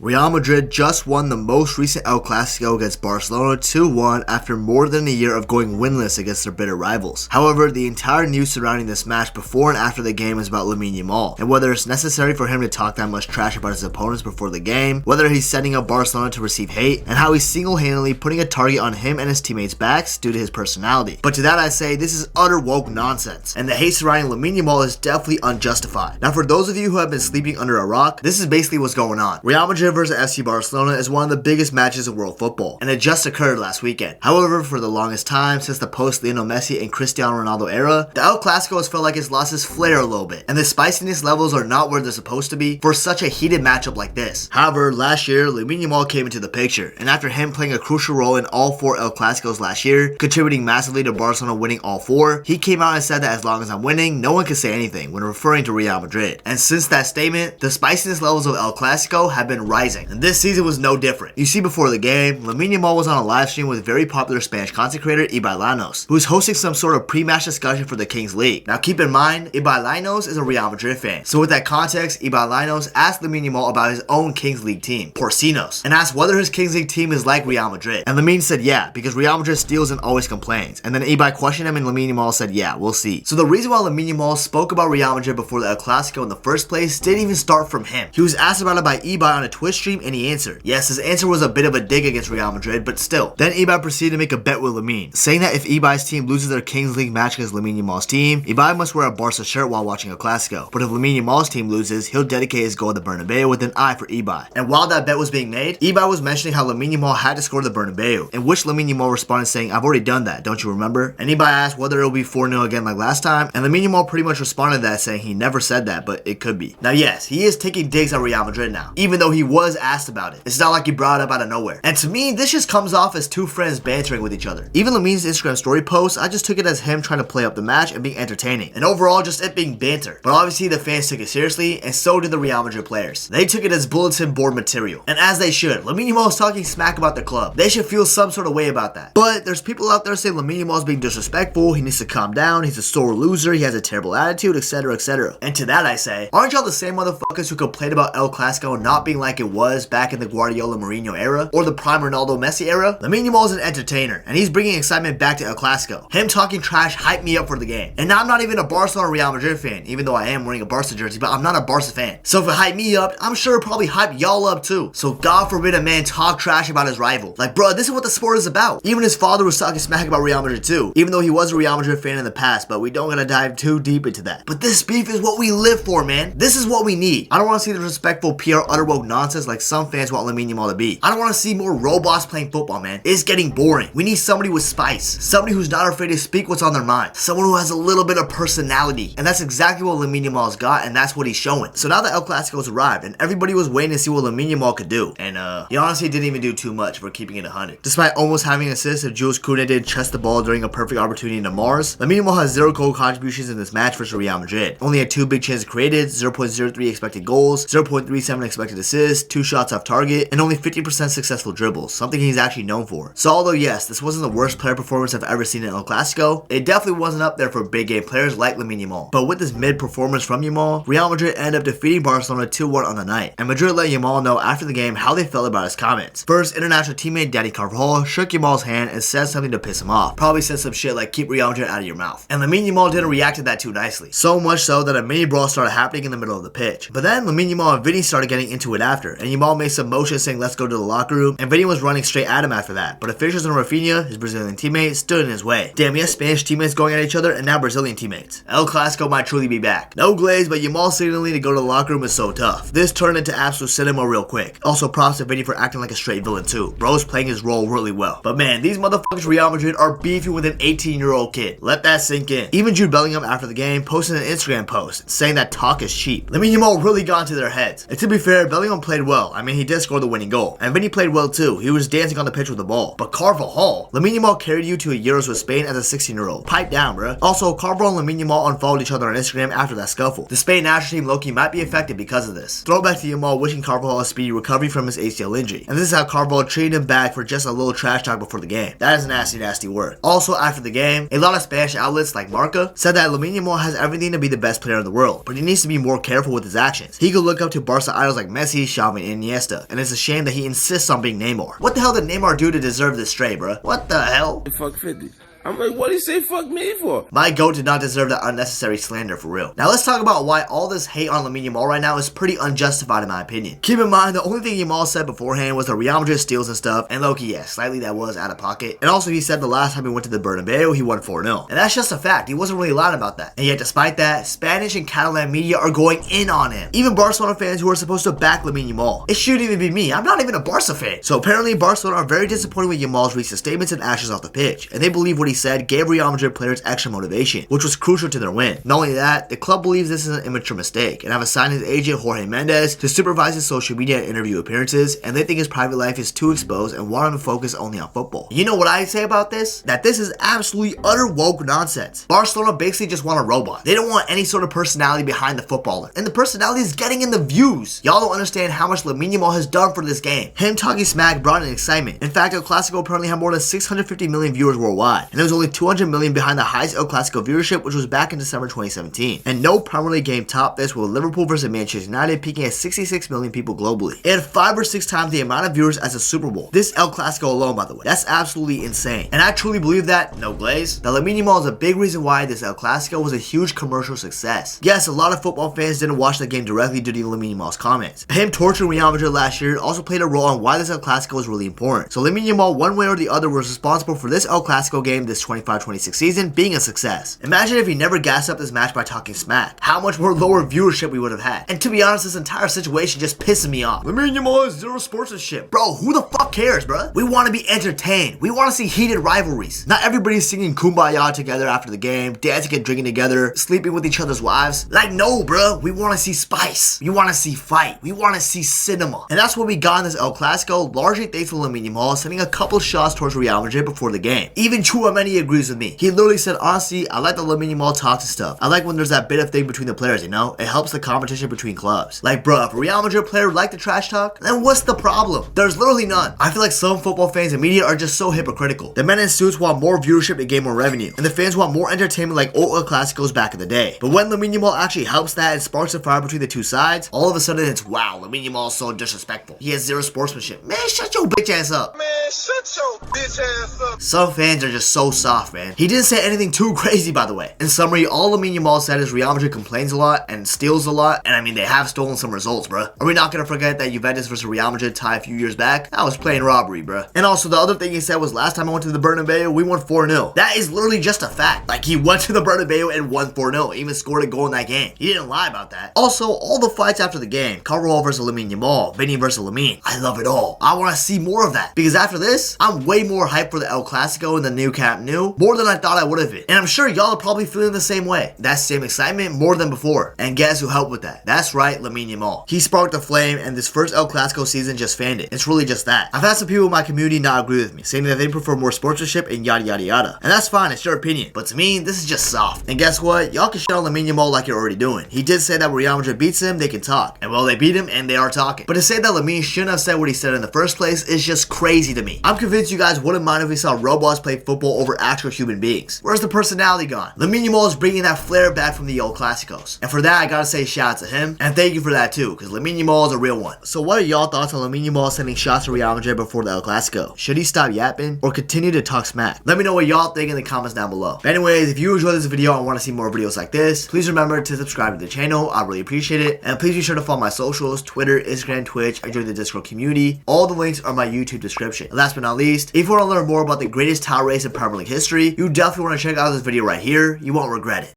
Real Madrid just won the most recent El Clasico against Barcelona 2-1 after more than a year of going winless against their bitter rivals. However, the entire news surrounding this match before and after the game is about Lamine Yamal, and whether it's necessary for him to talk that much trash about his opponents before the game, whether he's setting up Barcelona to receive hate, and how he's single-handedly putting a target on him and his teammates' backs due to his personality. But to that I say, this is utter woke nonsense, and the hate surrounding Lamine Yamal is definitely unjustified. Now for those of you who have been sleeping under a rock, this is basically what's going on. Real Madrid versus FC Barcelona is one of the biggest matches in world football, and it just occurred last weekend. However, for the longest time since the post-Lionel Messi and Cristiano Ronaldo era, the El Clasico has felt like it's lost its flair a little bit, and the spiciness levels are not where they're supposed to be for such a heated matchup like this. However, last year, Lamine Yamal came into the picture, and after him playing a crucial role in all 4 El Clasicos last year, contributing massively to Barcelona winning all 4, he came out and said that as long as I'm winning, no one can say anything when referring to Real Madrid. And since that statement, the spiciness levels of El Clasico have been rising, and this season was no different. You see, before the game, Lamine Yamal was on a live stream with very popular Spanish content creator Ibai, who was hosting some sort of pre-match discussion for the Kings League. Now keep in mind, Ibai is a Real Madrid fan, so with that context, Ibai asked Lamine Yamal about his own Kings League team, Porcinos, and asked whether his Kings League team is like Real Madrid. And Lamine said yeah, because Real Madrid steals and always complains. And then Ibai questioned him and Lamine Yamal said yeah, we'll see. So the reason why Lamine Yamal spoke about Real Madrid before the El Clasico in the first place didn't even start from him. He was asked about it by Ibai on a Twitch stream and he answered. Yes, his answer was a bit of a dig against Real Madrid, but still. Then Ibai proceeded to make a bet with Lamine, saying that if Ibai's team loses their Kings League match against Lamine Yamal's team, Ibai must wear a Barca shirt while watching El Clasico. But if Lamine Yamal's team loses, he'll dedicate his goal to Bernabeu with an eye for Ibai. And while that bet was being made, Ibai was mentioning how Lamine Yamal had to score the Bernabeu, in which Lamine Yamal responded saying, I've already done that, don't you remember? And Ibai asked whether it'll be 4-0 again like last time, and Lamine Yamal pretty much responded to that saying he never said that, but it could be. Now yes, he is taking digs at Real Madrid now, even though he was asked about it. It's not like he brought it up out of nowhere. And to me, this just comes off as two friends bantering with each other. Even Lamine's Instagram story post, I just took it as him trying to play up the match and being entertaining, and overall just it being banter. But obviously the fans took it seriously, and so did the Real Madrid players. They took it as bulletin board material, and as they should. Lamine Yamal is talking smack about their club. They should feel some sort of way about that. But there's people out there saying Lamine Yamal is being disrespectful, he needs to calm down, he's a sore loser, he has a terrible attitude, etc, etc. And to that I say, aren't y'all the same motherfuckers who complained about El Clasico not being like it was back in the Guardiola Mourinho era, or the prime Ronaldo Messi era? Lamine Yamal is an entertainer, and he's bringing excitement back to El Clasico. Him talking trash hyped me up for the game. And now I'm not even a Barcelona or Real Madrid fan, even though I am wearing a Barca jersey, but I'm not a Barca fan. So if it hyped me up, I'm sure it'll probably hype y'all up too. So God forbid a man talk trash about his rival. Like bro, this is what the sport is about. Even his father was talking smack about Real Madrid too, even though he was a Real Madrid fan in the past, but we don't gotta dive too deep into that. But this beef is what we live for, man. This is what we need. I don't want to see the respectful PR utter woke nonsense like some fans want Lamine Yamal to be. I don't want to see more robots playing football, man. It's getting boring. We need somebody with spice. Somebody who's not afraid to speak what's on their mind. Someone who has a little bit of personality. And that's exactly what Lamine Yamal's got, and that's what he's showing. So now that El Clasico's arrived, and everybody was waiting to see what Lamine Yamal could do. And he honestly didn't even do too much for keeping it 100. Despite almost having assists if Jules Koundé did chest the ball during a perfect opportunity to Mars, Lamine Yamal has 0 goal contributions in this match versus Real Madrid. Only had 2 big chances created, 0.03 expected goals, 0.37 expected assists, 2 shots off target, and only 50% successful dribbles, something he's actually known for. So although yes, this wasn't the worst player performance I've ever seen in El Clasico, it definitely wasn't up there for big game players like Lamine Yamal. But with this mid performance from Yamal, Real Madrid ended up defeating Barcelona 2-1 on the night, and Madrid let Yamal know after the game how they felt about his comments. First, international teammate Daddy Carvajal shook Yamal's hand and said something to piss him off. Probably said some shit like keep Real Madrid out of your mouth. And Lamine Yamal didn't react to that too nicely. So much so that a mini brawl started happening in the middle of the pitch. But then Lamine Yamal and Vinny started getting into it after, and Yamal made some motions saying let's go to the locker room, and Vinny was running straight at him after that. But officials and Rafinha, his Brazilian teammate, stood in his way. Damn, he has Spanish teammates going at each other and now Brazilian teammates. El Clasico might truly be back. No glaze, but Yamal signaling to go to the locker room is so tough. This turned into absolute cinema real quick. Also props to Vinny for acting like a straight villain too. Bro's playing his role really well. But man, these motherfuckers Real Madrid are beefing with an 18-year-old kid. Let that sink in. Even Jude Bellingham after the game posted an Instagram post saying that talk is cheap. Lamine Yamal really got into their heads. And to be fair, Bellingham played well. I mean, he did score the winning goal. And Vinny played well too. He was dancing on the pitch with the ball. But Carvajal, Lamine Yamal carried you to a Euros with Spain as a 16-year-old. Pipe down, bruh. Also, Carvajal and Lamine Yamal unfollowed each other on Instagram after that scuffle. The Spain national team low-key might be affected because of this. Throwback to Yamal wishing Carvajal a speedy recovery from his ACL injury. And this is how Carvajal treated him back for just a little trash talk before the game. That is nasty, nasty work. Also, after the game, a lot of Spanish outlets like Marca said that Lamine Yamal has everything to be the best player in the world, but he needs to be more careful with his actions. He could look up to Barca idols like Messi, Xavi and Iniesta, and it's a shame that he insists on being Neymar. What the hell did Neymar do to deserve this stray, bruh? What the hell? Fuck 50. I'm like, what do you say fuck me for? My GOAT did not deserve that unnecessary slander, for real. Now let's talk about why all this hate on Lamine Yamal right now is pretty unjustified in my opinion. Keep in mind, the only thing Yamal said beforehand was the Real Madrid steals and stuff, and low-key, yeah, slightly that was out of pocket. And also he said the last time he went to the Bernabeu, he won 4-0. And that's just a fact, he wasn't really lying about that. And yet despite that, Spanish and Catalan media are going in on him. Even Barcelona fans who are supposed to back Lamine Yamal. It shouldn't even be me, I'm not even a Barca fan. So apparently Barcelona are very disappointed with Yamal's recent statements and actions off the pitch, and they believe what he said gave Real Madrid players extra motivation, which was crucial to their win. Not only that, the club believes this is an immature mistake and have assigned his agent Jorge Mendes to supervise his social media and interview appearances, and they think his private life is too exposed and want him to focus only on football. You know what I say about this? That this is absolutely utter woke nonsense. Barcelona basically just want a robot. They don't want any sort of personality behind the footballer, and the personality is getting in the views. Y'all don't understand how much Lamine Yamal has done for this game. Him talking smack brought in excitement. In fact, El Clasico apparently had more than 650 million viewers worldwide, and there was only 200 million behind the highest El Clasico viewership, which was back in December 2017. And no Premier League game topped this, with Liverpool versus Manchester United peaking at 66 million people globally. It had 5 or 6 times the amount of viewers as a Super Bowl. This El Clasico alone, by the way. That's absolutely insane. And I truly believe that, no glaze, that Lamine Yamal is a big reason why this El Clasico was a huge commercial success. Yes, a lot of football fans didn't watch the game directly due to Lamine Yamal's comments. Him torturing Real Madrid last year also played a role on why this El Clasico was really important. So Lamine Yamal, one way or the other, was responsible for this El Clasico game this 25-26 season being a success. Imagine if he never gassed up this match by talking smack. How much more lower viewership we would have had. And to be honest, this entire situation just pisses me off. Lamine Yamal has zero sportsmanship. Bro, who the fuck cares, bruh? We want to be entertained. We want to see heated rivalries. Not everybody's singing Kumbaya together after the game, dancing and drinking together, sleeping with each other's wives. Like, no, bruh. We want to see spice. We want to see fight. We want to see cinema. And that's what we got in this El Clasico, largely thanks to Lamine Yamal sending a couple shots towards Real Madrid before the game. Even Chouameni agrees with me. He literally said, honestly, I like the Lamine Yamal talks and stuff. I like when there's that bit of thing between the players, you know? It helps the competition between clubs. Like, bro, if a Real Madrid player like the trash talk, then what's the problem? There's literally none. I feel like some football fans and media are just so hypocritical. The men in suits want more viewership to gain more revenue, and the fans want more entertainment like old El Clasicos back in the day. But when Lamine Yamal actually helps that and sparks a fire between the two sides, all of a sudden it's, wow, Lamine Yamal is so disrespectful. He has zero sportsmanship. Man, shut your bitch ass up. Man, shut your bitch ass up. Some fans are just so soft, man. He didn't say anything too crazy, by the way. In summary, all Lamine Yamal said is Real Madrid complains a lot and steals a lot, and I mean, they have stolen some results, bruh. Are we not gonna forget that Juventus versus Real Madrid tie a few years back? That was plain robbery, bruh. And also, the other thing he said was, last time I went to the Bernabeu, we won 4-0. That is literally just a fact. Like, he went to the Bernabeu and won 4-0, even scored a goal in that game. He didn't lie about that. Also, all the fights after the game, carvajal versus Lamine Yamal, Vinny versus Lamine, I love it all. I want to see more of that, because after this, I'm way more hyped for the El Clasico in the new Camp Nou, more than I thought I would have been. And I'm sure y'all are probably feeling the same way. That same excitement more than before. And guess who helped with that? That's right, Lamine Yamal. He sparked the flame, and this first El Clasico season just fanned it. It's really just that. I've had some people in my community not agree with me, saying that they prefer more sportsmanship and yada yada yada. And that's fine, it's your opinion. But to me, this is just soft. And guess what? Y'all can shit on Lamine Yamal like you're already doing. He did say that when Real Madrid beats him, they can talk. And well, they beat him, and they are talking. But to say that Lamine shouldn't have said what he said in the first place is just crazy to me. I'm convinced you guys wouldn't mind if we saw robots play football over actual human beings. Where's the personality gone? Lamine Yamal is bringing that flair back from the El Clasicos. And for that, I gotta say shout out to him. And thank you for that too, because Lamine Yamal is a real one. So what are y'all thoughts on Lamine Yamal sending shots to Real Madrid before the El Clasico? Should he stop yapping or continue to talk smack? Let me know what y'all think in the comments down below. But anyways, if you enjoyed this video and want to see more videos like this, please remember to subscribe to the channel. I really appreciate it. And please be sure to follow my socials, Twitter, Instagram, Twitch. I joined the Discord community. All the links are in my YouTube description. And last but not least, if you want to learn more about the greatest title race in Premier League history, you definitely want to check out this video right here. You won't regret it.